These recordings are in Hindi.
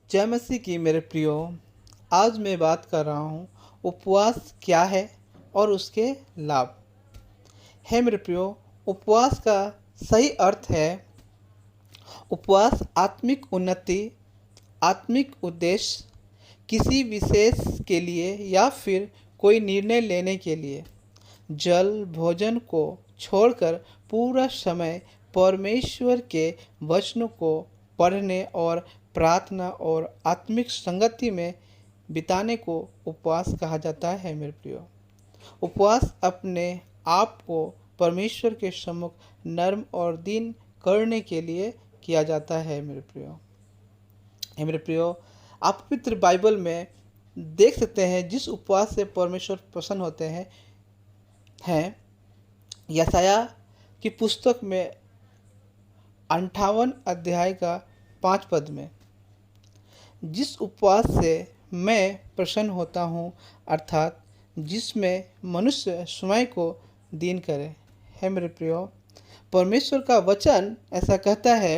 जय मसीह की मेरे प्रियो। आज मैं बात कर रहा हूँ उपवास क्या है और उसके लाभ। है मेरे प्रियो, उपवास का सही अर्थ है उपवास आत्मिक उन्नति, आत्मिक उद्देश्य, किसी विशेष के लिए या फिर कोई निर्णय लेने के लिए जल भोजन को छोड़कर पूरा समय परमेश्वर के वचनों को पढ़ने और प्रार्थना और आत्मिक संगति में बिताने को उपवास कहा जाता है मेरे प्रियो। उपवास अपने आप को परमेश्वर के सम्मुख नर्म और दीन करने के लिए किया जाता है मेरे प्रियो। आप पवित्र बाइबल में देख सकते हैं जिस उपवास से परमेश्वर प्रसन्न होते हैं यशाया की पुस्तक में 58 अध्याय का 5 पद में, जिस उपवास से मैं प्रसन्न होता हूँ, अर्थात जिसमें मनुष्य स्वयं को दीन करे। है मेरे प्रियो, परमेश्वर का वचन ऐसा कहता है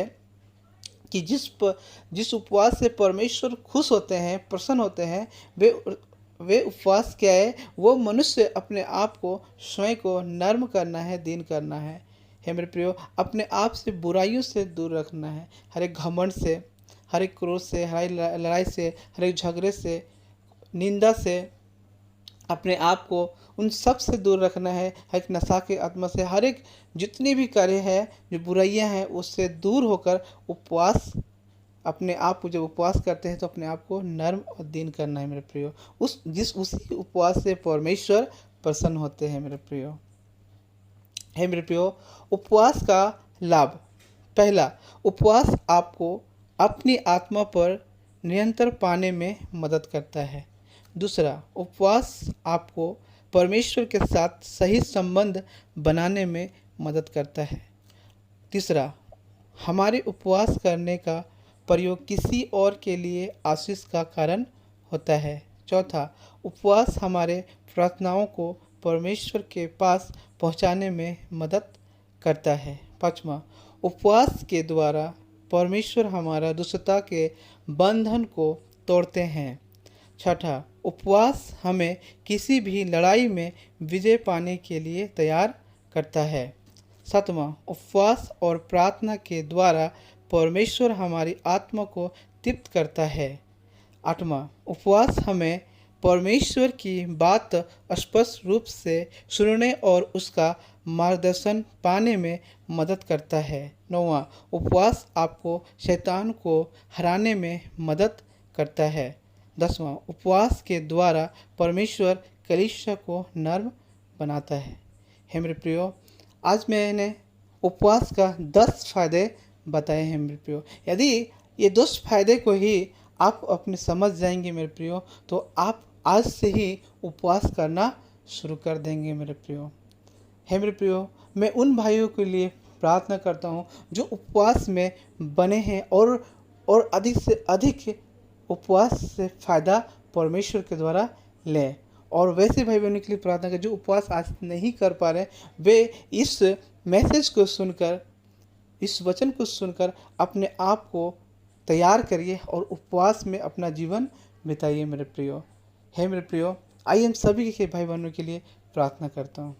कि जिस उपवास से परमेश्वर खुश होते हैं, प्रसन्न होते हैं, वे उपवास क्या है? वो मनुष्य अपने आप को स्वयं को नर्म करना है, दीन करना है। मेरे प्रियो, अपने आप से बुराइयों से दूर रखना है, हर एक घमंड से, हर एक क्रोध से, हर एक लड़ाई से, हर एक झगड़े से, निंदा से अपने आप को उन सब से दूर रखना है। हर एक नशा के आत्मा से, हर एक जितनी भी कार्य है, जो बुराइयां हैं, उससे दूर होकर उपवास अपने आप को जब उपवास करते हैं तो अपने आप को नर्म और दीन करना है मेरे प्रियो। उसी उपवास से परमेश्वर प्रसन्न होते हैं मेरे प्रियो। है मेरे प्रियो, उपवास का लाभ। पहला, उपवास आपको अपनी आत्मा पर नियंत्रण पाने में मदद करता है। दूसरा, उपवास आपको परमेश्वर के साथ सही संबंध बनाने में मदद करता है। तीसरा, हमारे उपवास करने का प्रयोग किसी और के लिए आशीष का कारण होता है। चौथा, उपवास हमारे प्रार्थनाओं को परमेश्वर के पास पहुंचाने में मदद करता है। पाँचवा, उपवास के द्वारा परमेश्वर हमारा दुष्टता के बंधन को तोड़ते हैं। छठा, उपवास हमें किसी भी लड़ाई में विजय पाने के लिए तैयार करता है। सातवां, उपवास और प्रार्थना के द्वारा परमेश्वर हमारी आत्मा को तृप्त करता है। आठवां, उपवास हमें परमेश्वर की बात स्पष्ट रूप से सुनने और उसका मार्गदर्शन पाने में मदद करता है। नौवां, उपवास आपको शैतान को हराने में मदद करता है। 10वां, उपवास के द्वारा परमेश्वर कलीसिया को नर्म बनाता है। मेरे प्रियो, आज मैंने उपवास का 10 फायदे बताए हैं मेरे प्रियो। यदि ये 10 फायदे को ही आप अपने समझ जाएंगे मेरे प्रियो, तो आप आज से ही उपवास करना शुरू कर देंगे मेरे प्रियो। मेरे प्रियो, मैं उन भाइयों के लिए प्रार्थना करता हूँ जो उपवास में बने हैं और अधिक से अधिक उपवास से फ़ायदा परमेश्वर के द्वारा लें। और वैसे भाई बहनों के लिए प्रार्थना करें जो उपवास आज नहीं कर पा रहे, वे इस मैसेज को सुनकर, इस वचन को सुनकर अपने आप को तैयार करिए और उपवास में अपना जीवन बिताइए मेरे प्रियो। है मेरे प्रियो, आइए हम सभी के भाई बहनों के लिए प्रार्थना करता हूँ।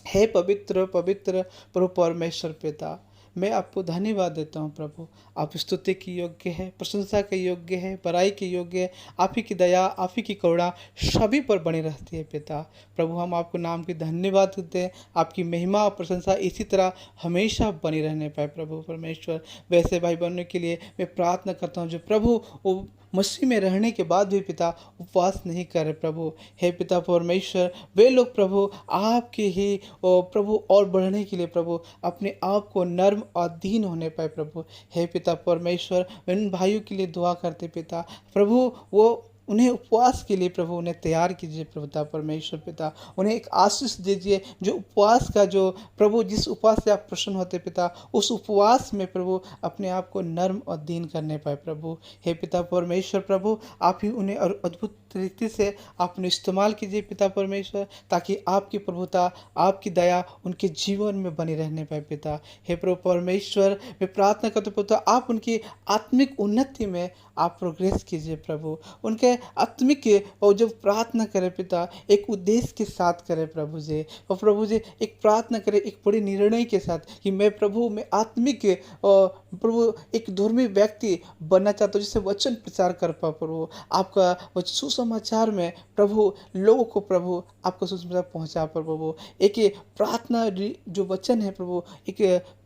हे पवित्र पवित्र प्रभु परमेश्वर पिता, मैं आपको धन्यवाद देता हूँ प्रभु। आप स्तुति के योग्य है, प्रशंसा के योग्य है, बड़ाई के योग्य है। आप ही की दया, आप ही की करुणा सभी पर बनी रहती है पिता। प्रभु, हम आपको नाम की धन्यवाद देते हैं। आपकी महिमा और प्रशंसा इसी तरह हमेशा बनी रहने पाए प्रभु परमेश्वर। वैसे भाई बहनों के लिए मैं प्रार्थना करता हूँ जो प्रभु वो मसीह में रहने के बाद भी पिता उपवास नहीं कर रहे प्रभु। हे पिता परमेश्वर, वे लोग प्रभु आपके ही प्रभु और बढ़ने के लिए प्रभु अपने आप को नर्म और दीन होने पाए प्रभु। हे पिता परमेश्वर, इन भाइयों के लिए दुआ करते पिता। प्रभु, वो उन्हें उपवास के लिए प्रभु उन्हें तैयार कीजिए पिता परमेश्वर पिता। उन्हें एक आशीष दीजिए, जो उपवास का जो प्रभु जिस उपवास से आप प्रसन्न होते पिता, उस उपवास में प्रभु अपने आप को नर्म और दीन करने पाए प्रभु। हे पिता परमेश्वर प्रभु, आप ही उन्हें और अद्भुत तरीके से आप उन्हें इस्तेमाल कीजिए पिता परमेश्वर, ताकि आपकी प्रभुता, आपकी दया उनके जीवन में बनी रहने पाए पिता। हे प्रभु परमेश्वर, मैं प्रार्थना करता पिता, आप उनकी आत्मिक उन्नति में आप प्रोग्रेस कीजिए प्रभु। उनके आत्मिक और जब प्रार्थना करें पिता, एक उद्देश्य के साथ करें प्रभु जी। और प्रभु जी एक प्रार्थना करें एक बड़े निर्णय के साथ कि मैं प्रभु मैं आत्मिक और प्रभु एक धर्मी व्यक्ति बनना चाहता हूँ, जिससे वचन प्रचार कर पाओ प्रभु। आपका सुसमाचार में प्रभु लोगों को प्रभु आपका सुसमाचार पहुँचा पाओ प्रभु। एक ये प्रार्थना जो वचन है प्रभु, एक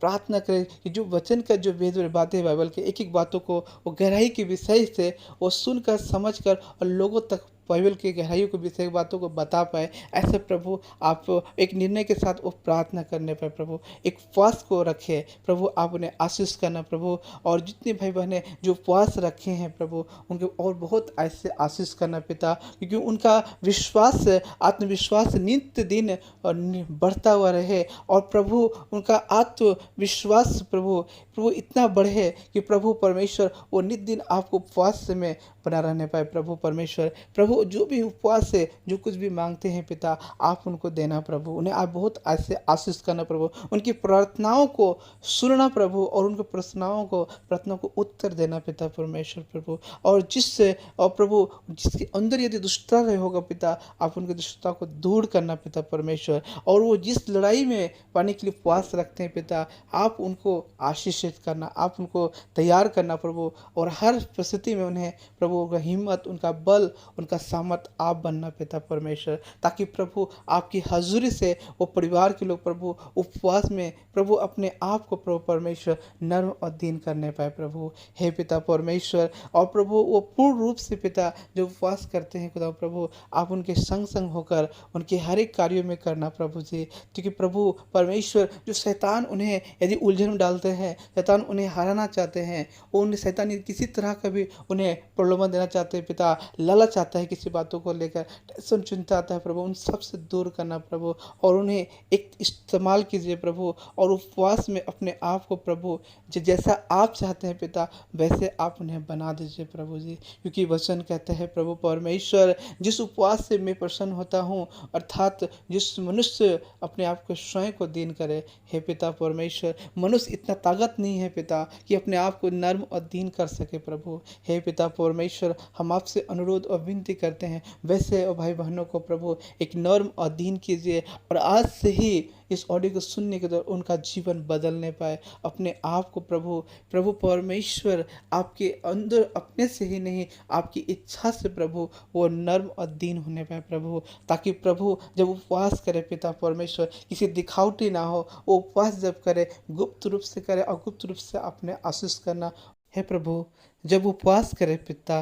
प्रार्थना करें कि जो वचन का जो वेद बातें हैं बाइबल के, एक एक बातों को वो गहराई के विषय से वो सुनकर समझकर और लोगों तक बाइबल की गहराइयों के विषय बातों को बता पाए। ऐसे प्रभु आप एक निर्णय के साथ वो प्रार्थना करने पाए प्रभु। एक उपवास को रखे प्रभु, आप उन्हें आशीष करना प्रभु। और जितने भाई बहनें जो उपवास रखे हैं प्रभु, उनके और बहुत ऐसे आशीष करना पिता, क्योंकि उनका विश्वास आत्मविश्वास नित्य दिन बढ़ता हुआ रहे। और प्रभु उनका आत्मविश्वास प्रभु प्रभु इतना बढ़े कि प्रभु परमेश्वर वो नित्य दिन आपको उपवास में बना रहने पाए प्रभु परमेश्वर। प्रभु जो भी उपवास से जो कुछ भी मांगते हैं पिता, आप उनको देना प्रभु। उन्हें आप बहुत ऐसे आशीष करना प्रभु। उनकी प्रार्थनाओं को सुनना प्रभु, और उनके प्रार्थनाओं को उत्तर देना पिता परमेश्वर प्रभु। और जिससे और प्रभु जिसके अंदर यदि दुष्टता होगा पिता, आप उनकी दुष्टता को दूर करना पिता परमेश्वर। और वो जिस लड़ाई में पाने के लिए उपवास रखते हैं पिता, आप उनको आशीषित करना, आप उनको तैयार करना प्रभु। और हर परिस्थिति में उन्हें प्रभु उनका हिम्मत, उनका बल, उनका सामर्थ आप बनना पिता परमेश्वर, ताकि प्रभु आपकी हजूरी से वो परिवार के लोग प्रभु उपवास में प्रभु अपने आप को प्रभु परमेश्वर नर्म और दीन करने पाए प्रभु। हे पिता परमेश्वर, और प्रभु वो पूर्ण रूप से पिता जो उपवास करते हैं खुदा प्रभु, आप उनके संग संग होकर उनके हर एक कार्यों में करना प्रभु जी। क्योंकि प्रभु परमेश्वर जो शैतान उन्हें यदि उलझन में डालते हैं, शैतान उन्हें हराना चाहते हैं, उन्हें शैतान किसी तरह का भी उन्हें प्रलोभन देना चाहते हैं पिता, लालच आता है किसी बातों को लेकर, टेंशन चिंता आता है प्रभु, उन सब से दूर करना प्रभु। और उन्हें एक इस्तेमाल कीजिए प्रभु, और उपवास में अपने आप को प्रभु जैसा आप चाहते हैं पिता, वैसे आप उन्हें बना दीजिए प्रभु जी। क्योंकि वचन कहते हैं प्रभु परमेश्वर, जिस उपवास से मैं प्रसन्न होता हूँ, अर्थात जिस मनुष्य अपने आप को स्वयं को दीन करे। हे पिता परमेश्वर, मनुष्य इतना ताकत नहीं है पिता कि अपने आप को नर्म और दीन कर सके प्रभु। हे पिता परमेश्वर, हम आपसे अनुरोध और विनती करते हैं, वैसे और भाई बहनों को प्रभु एक नर्म और दीन कीजिए। और आज से ही इस ऑडियो को सुनने के दौरान उनका जीवन बदलने पाए। अपने आप को प्रभु परमेश्वर आपके अंदर अपने से ही नहीं, आपकी इच्छा से प्रभु वो नर्म और दीन होने पाए प्रभु। ताकि प्रभु जब उपवास करे पिता परमेश्वर, किसी दिखावटी ना हो, वो उपवास जब करे गुप्त रूप से करे, और गुप्त रूप से अपने आशीष करना। हे प्रभु, जब उपवास करे पिता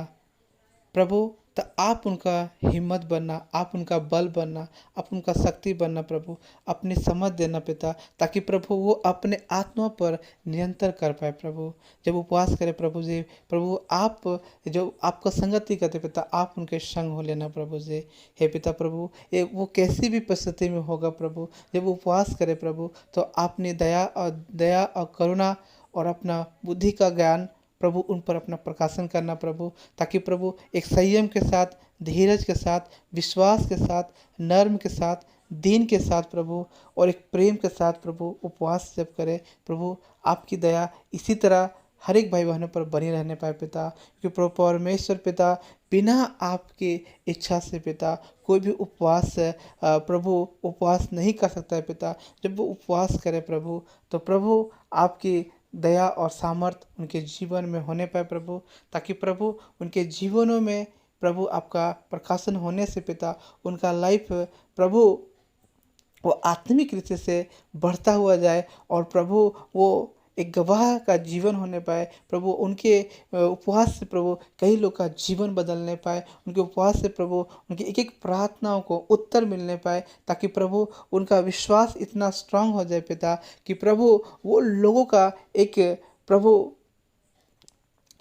प्रभु, तो आप उनका हिम्मत बनना, आप उनका बल बनना, आप उनका शक्ति बनना प्रभु, अपनी समझ देना पिता, ताकि प्रभु वो अपने आत्मा पर नियंत्रण कर पाए प्रभु। जब उपवास करे प्रभु जी, प्रभु आप जो आपका संगति करते पिता, आप उनके संग हो लेना प्रभु जी। हे पिता प्रभु, ये वो कैसी भी परिस्थिति में होगा प्रभु, जब उपवास करे प्रभु, तो आपने दया और करुणा और अपना बुद्धि का ज्ञान प्रभु उन पर अपना प्रकाशन करना प्रभु, ताकि प्रभु एक संयम के साथ, धीरज के साथ, विश्वास के साथ, नर्म के साथ, दीन के साथ प्रभु, और एक प्रेम के साथ प्रभु उपवास जब करे प्रभु, आपकी दया इसी तरह हर एक भाई बहनों पर बनी रहने पाए पिता। क्योंकि प्रभु परमेश्वर पिता, बिना आपकी इच्छा से पिता कोई भी उपवास प्रभु उपवास नहीं कर सकता है पिता। जब वो उपवास करे प्रभु, तो प्रभु आपकी दया और सामर्थ उनके जीवन में होने पाए प्रभु, ताकि प्रभु उनके जीवनों में प्रभु आपका प्रकाशन होने से पिता उनका लाइफ प्रभु वो आत्मिक रीति से बढ़ता हुआ जाए, और प्रभु वो एक गवाह का जीवन होने पाए प्रभु। उनके उपवास से प्रभु कई लोग का जीवन बदलने पाए, उनके उपवास से प्रभु उनकी एक एक प्रार्थनाओं को उत्तर मिलने पाए, ताकि प्रभु उनका विश्वास इतना स्ट्रांग हो जाए पिता, कि प्रभु वो लोगों का एक प्रभु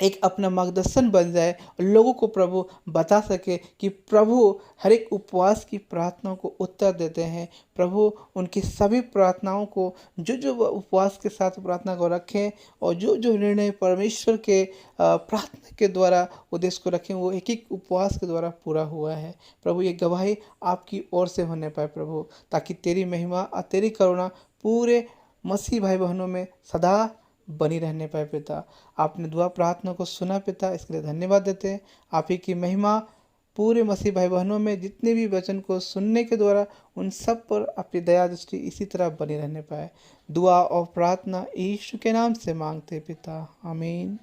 एक अपना मार्गदर्शन बन जाए और लोगों को प्रभु बता सके कि प्रभु हर एक उपवास की प्रार्थनाओं को उत्तर देते हैं। प्रभु उनकी सभी प्रार्थनाओं को, जो जो वह उपवास के साथ प्रार्थना को रखें और जो जो निर्णय परमेश्वर के प्रार्थना के द्वारा उद्देश्य को रखें, वो एक एक उपवास के द्वारा पूरा हुआ है। प्रभु ये गवाही आपकी ओर से होने पाए प्रभु, ताकि तेरी महिमा और तेरी करुणा पूरे मसीह भाई बहनों में सदा बनी रहने पाए पिता। आपने दुआ प्रार्थना को सुना पिता, इसके लिए धन्यवाद देते हैं। आप ही की महिमा पूरे मसीह भाई बहनों में जितने भी वचन को सुनने के द्वारा उन सब पर अपनी दया दृष्टि इसी तरह बनी रहने पाए। दुआ और प्रार्थना यीशु के नाम से मांगते पिता, आमीन।